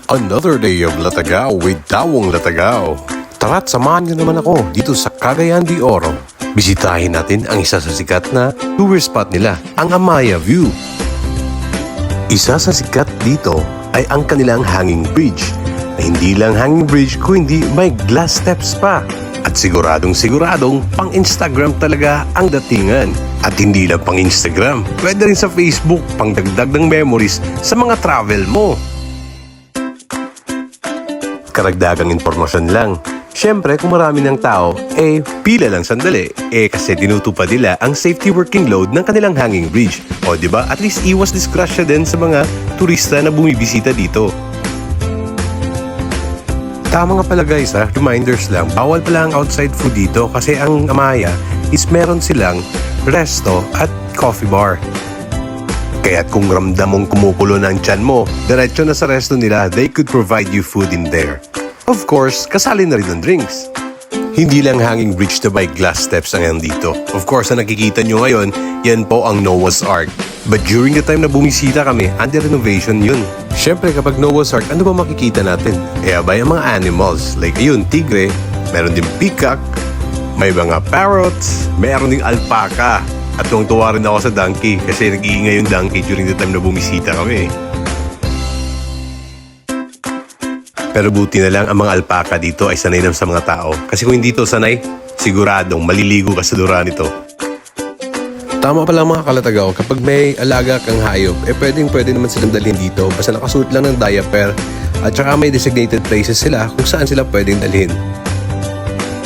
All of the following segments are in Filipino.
Another day of Latagaw with Dawong Latagaw. Tara't samahan niyo naman ako dito sa Cagayan de Oro. Bisitahin natin ang isa sa sikat na tour spot nila, ang Amaya View. Isa sa sikat dito ay ang kanilang hanging bridge. Na hindi lang hanging bridge kundi may glass steps pa. At siguradong pang Instagram talaga ang datingan. At hindi lang pang Instagram, pwede rin sa Facebook pang dagdag ng memories sa mga travel mo. Karagdagang impormasyon lang. Siyempre, kung marami ng tao, pila lang sandali. Kasi tinutupad nila ang safety working load ng kanilang hanging bridge. O diba, at least iwas disgrasya din sa mga turista na bumibisita dito. Tama nga pala guys reminders lang, bawal pala ang outside food dito kasi ang Amaya is meron silang resto at coffee bar. Kaya't kung ramdam mong kumukulo ng tiyan mo, diretso na sa resto nila, they could provide you food in there. Of course, kasali na rin ang drinks. Hindi lang hanging bridge na by glass steps ang dito. Of course, na nakikita nyo ngayon, yan po ang Noah's Ark. But during the time na bumisita kami, under renovation yun. Siyempre, kapag Noah's Ark, ano ba makikita natin? Abay ang mga animals. Like ayun, tigre, meron din peacock, may mga parrots, meron ding alpaca. At tuwang-tuwa rin ako sa donkey kasi nag-iingay yung donkey during the time na bumisita kami. Pero buti na lang ang mga alpaca dito ay sanay na sa mga tao. Kasi kung hindi to sanay, siguradong maliligo ka sa dura nito. Tama pala mga kalatagaw, kapag may alaga kang hayop, pwede naman silang dalhin dito basta nakasuot lang ng diaper at saka may designated places sila kung saan sila pwedeng dalhin.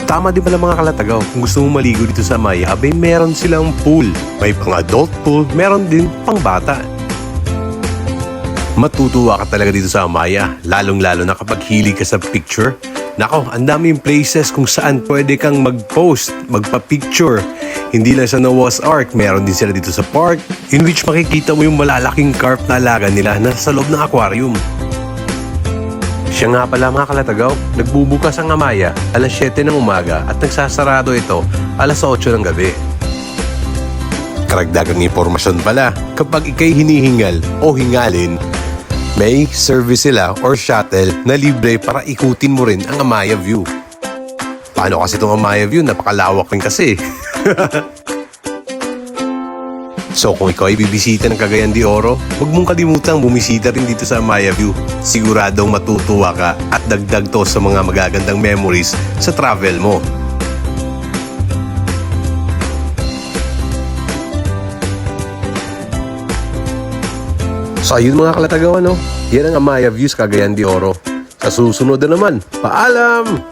Tama din pala mga kalatagaw, kung gusto mong maligo dito sa Amaya, meron silang pool. May pang adult pool, meron din pang bata. Matutuwa ka talaga dito sa Amaya, lalong-lalo na kapag hilig ka sa picture. Nako, ang daming places kung saan pwede kang mag-post, magpa-picture. Hindi lang sa Noah's Ark, meron din sila dito sa park, in which makikita mo yung malalaking carp na alaga nila na sa loob ng aquarium. Siya nga pala mga kalatagaw, nagbubukas ang Amaya alas 7 ng umaga at nagsasarado ito alas 8 ng gabi. Karagdagang impormasyon pala, kapag ikay hinihingal o hingalin, may service sila or shuttle na libre para ikutin mo rin ang Amaya View. Paano kasi itong Amaya View? Napakalawak rin kasi. So kung ikaw ay bibisita ng Cagayan de Oro, huwag mong kalimutang bumisita rin dito sa Amaya View. Siguradong matutuwa ka at dagdag to sa mga magagandang memories sa travel mo. So ayun mga kalatagaw, yan ang Amaya View sa Cagayan de Oro. Sa susunod na naman, paalam!